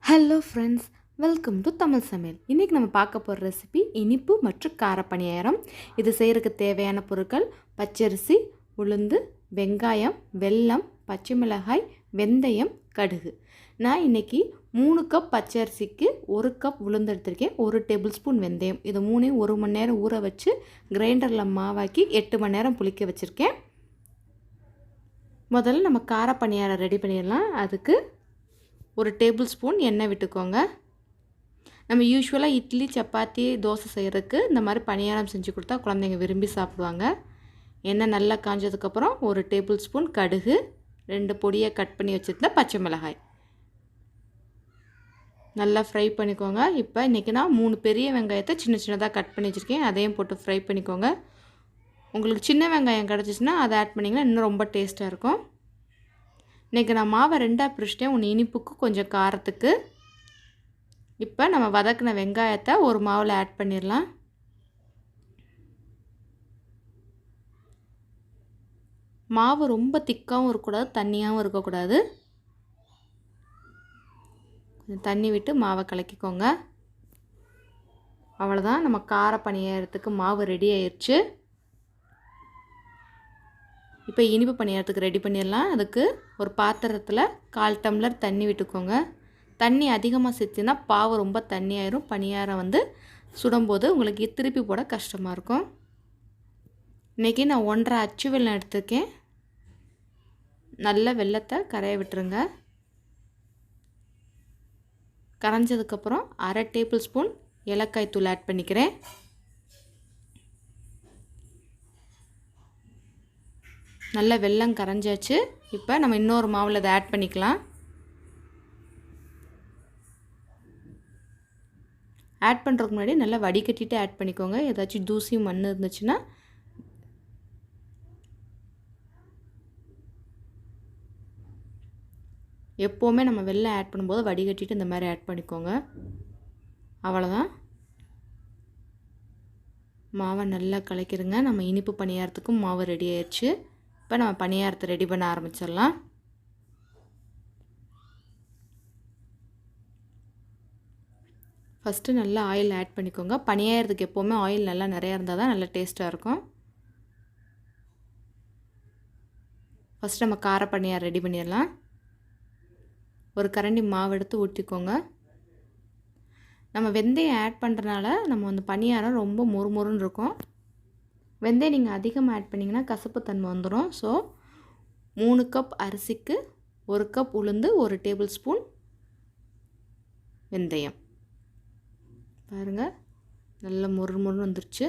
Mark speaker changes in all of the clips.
Speaker 1: Hello friends, welcome to Tamil சமையல். இன்றைக்கி நம்ம பார்க்க போகிற ரெசிபி இனிப்பு மற்றும் கார பணியாரம். இது செய்கிறதுக்கு தேவையான பொருட்கள் பச்சரிசி, உளுந்து, வெங்காயம், வெல்லம், பச்சை மிளகாய், வெந்தயம், கடுகு. நான் இன்றைக்கி 3 கப் பச்சரிசிக்கு 1 கப் உளுந்து எடுத்திருக்கேன், 1 டேபிள் ஸ்பூன் வெந்தயம். இது 3 1 மணி நேரம் ஊற வச்சு கிரைண்டரில் மாவாக்கி 8 மணி நேரம் புளிக்க வச்சுருக்கேன். முதல்ல நம்ம கார பணியாரம் ரெடி பண்ணிடலாம். அதுக்கு 1 டேபிள் ஸ்பூன் எண்ணெய் விட்டுக்கோங்க. நம்ம யூஸ்வலாக இட்லி, சப்பாத்தி, தோசை செய்கிறதுக்கு இந்த மாதிரி பணியாரம் செஞ்சு கொடுத்தா குழந்தைங்க விரும்பி சாப்பிடுவாங்க. எண்ணெய் நல்லா காஞ்சதுக்கப்புறம் 1 டேபிள் ஸ்பூன் கடுகு, 2 பொடியை கட் பண்ணி வச்சுருந்தா பச்சை மிளகாய் நல்லா ஃப்ரை பண்ணிக்கோங்க. இப்போ இன்றைக்கி நான் 3 பெரிய வெங்காயத்தை சின்ன சின்னதாக கட் பண்ணி வச்சுருக்கேன், அதையும் போட்டு ஃப்ரை பண்ணிக்கோங்க. உங்களுக்கு சின்ன வெங்காயம் கிடச்சிச்சின்னா அதை ஆட் பண்ணிங்கன்னா இன்னும் ரொம்ப டேஸ்ட்டாக இருக்கும். இன்றைக்கி நான் மாவை 2ஆக பிரிச்சிட்டேன், ஒன்று இனிப்புக்கு கொஞ்சம் காரத்துக்கு. இப்போ நம்ம வதக்கின வெங்காயத்தை ஒரு மாவில் ஆட் பண்ணிடலாம். மாவு ரொம்ப திக்காகவும் இருக்கக்கூடாது, தண்ணியாகவும் இருக்கக்கூடாது. கொஞ்சம் தண்ணி விட்டு மாவை கலக்கிக்கோங்க. அவ்வளோதான், நம்ம கார பணியாரத்துக்கு மாவு ரெடி ஆயிடுச்சு. இப்போ இனிப்பு பணியாரத்துக்கு ரெடி பண்ணிடலாம். அதுக்கு ஒரு பாத்திரத்தில் 1/4 டம்ளர் தண்ணி விட்டுக்கோங்க. தண்ணி அதிகமாக சேர்த்தினா பாவு ரொம்ப தண்ணி ஆயிரும், பணியாரம் சுடும்போது உங்களுக்கு திருப்பி போட கஷ்டமாக இருக்கும். இன்றைக்கி நான் 1.5 அச்சு வெல்லம் எடுத்துருக்கேன். நல்ல வெல்லத்தை கரைய விட்டுருங்க. கரைஞ்சதுக்கப்புறம் 1/2 டேபிள் ஸ்பூன் ஏலக்காய் தூள் ஆட் பண்ணிக்கிறேன். நல்ல வெல்லம் கரைஞ்சாச்சு. இப்போ நம்ம இன்னொரு மாவில் அதை ஆட் பண்ணிக்கலாம். ஆட் பண்ணுறதுக்கு முன்னாடி நல்லா வடிகட்டிட்டு ஆட் பண்ணிக்கோங்க. ஏதாச்சும் தூசி மண் இருந்துச்சுன்னா எப்போவுமே நம்ம வெல்லம் ஆட் பண்ணும்போது வடிகட்டிட்டு இந்த மாதிரி ஆட் பண்ணிக்கோங்க. அவ்வளோதான், மாவை நல்லா கலக்கிடுங்க. நம்ம இனிப்பு பணியாரத்துக்கும் மாவு ரெடி ஆயிடுச்சு. இப்போ நம்ம பணியாரத்தை ரெடி பண்ண ஆரம்பிச்சிடலாம். ஃபஸ்ட்டு நல்லா ஆயில் ஆட் பண்ணிக்கோங்க. பணியாரத்துக்கு எப்போவுமே ஆயில் நல்லா நிறையா இருந்தால் தான் நல்லா டேஸ்ட்டாக இருக்கும். ஃபஸ்ட்டு நம்ம கார பணியாரம் ரெடி பண்ணிடலாம். ஒரு கரண்டி மாவு எடுத்து ஊற்றிக்கோங்க. நம்ம வெந்தயம் ஆட் பண்ணுறனால நம்ம பணியாரம் ரொம்ப மொறுமொறுன்னு இருக்கும். வெந்தயம் நீங்கள் அதிகமாக ஆட் பண்ணிங்கன்னா கசப்புத்தன்மை வந்துடும். ஸோ 3 கப் அரிசிக்கு 1 கப் உளுந்து, 1 டேபிள் ஸ்பூன் வெந்தயம். பாருங்கள், நல்ல மொறுமொறுன்னு வந்துருச்சு.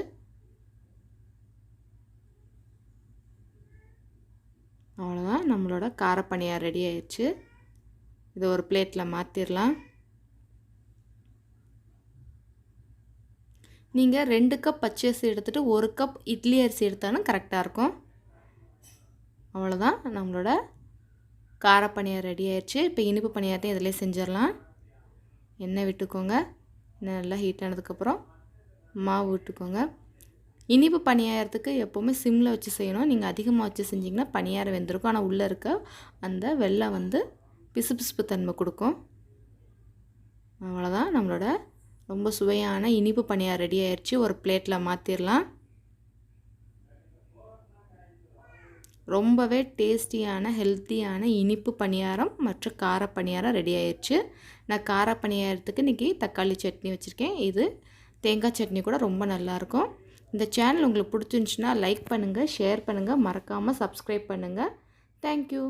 Speaker 1: அவ்வளோதான், நம்மளோட கார பணியாரம் ரெடி ஆயிடுச்சு. இதை ஒரு பிளேட்டில் மாற்றிடலாம். நீங்கள் 2 கப் பச்சரிசி எடுத்துகிட்டு 1 கப் இட்லி அரிசி எடுத்தாலும் கரெக்டாக இருக்கும். அவ்வளோதான், நம்மளோட கார பணியாரம் ரெடி ஆயிடுச்சு. இப்போ இனிப்பு பணியாரத்தையும் இதிலே செஞ்சிடலாம். எண்ணெய் விட்டுக்கோங்க. எண்ணெய் நல்லா ஹீட் ஆனதுக்கப்புறம் மாவு விட்டுக்கோங்க. இனிப்பு பணியாரத்துக்கு எப்போவுமே சிம்மில் வச்சு செய்யணும். நீங்கள் அதிகமாக வச்சு செஞ்சிங்கன்னா பணியாரம் வெந்திருக்கும், ஆனால் உள்ளே இருக்க அந்த வெல்லம் பிசுபிசுப்பு தன்மை கொடுக்கும். அவ்வளோதான், நம்மளோட ரொம்ப சுவையான இனிப்பு பணியாரம் ரெடி ஆயிடுச்சு. ஒரு பிளேட்டில் மாற்றிடலாம். ரொம்பவே டேஸ்டியான ஹெல்த்தியான இனிப்பு பணியாரம் மற்றும் கார பணியாரம் ரெடி ஆயிடுச்சு. நான் கார பணியாரத்துக்கு இன்றைக்கி தக்காளி சட்னி வச்சுருக்கேன். இது தேங்காய் சட்னி கூட ரொம்ப நல்லாயிருக்கும். இந்த சேனல் உங்களுக்கு பிடிச்சிருந்துச்சுன்னா லைக் பண்ணுங்கள், ஷேர் பண்ணுங்கள், மறக்காமல் சப்ஸ்கிரைப் பண்ணுங்கள். தேங்க்யூ.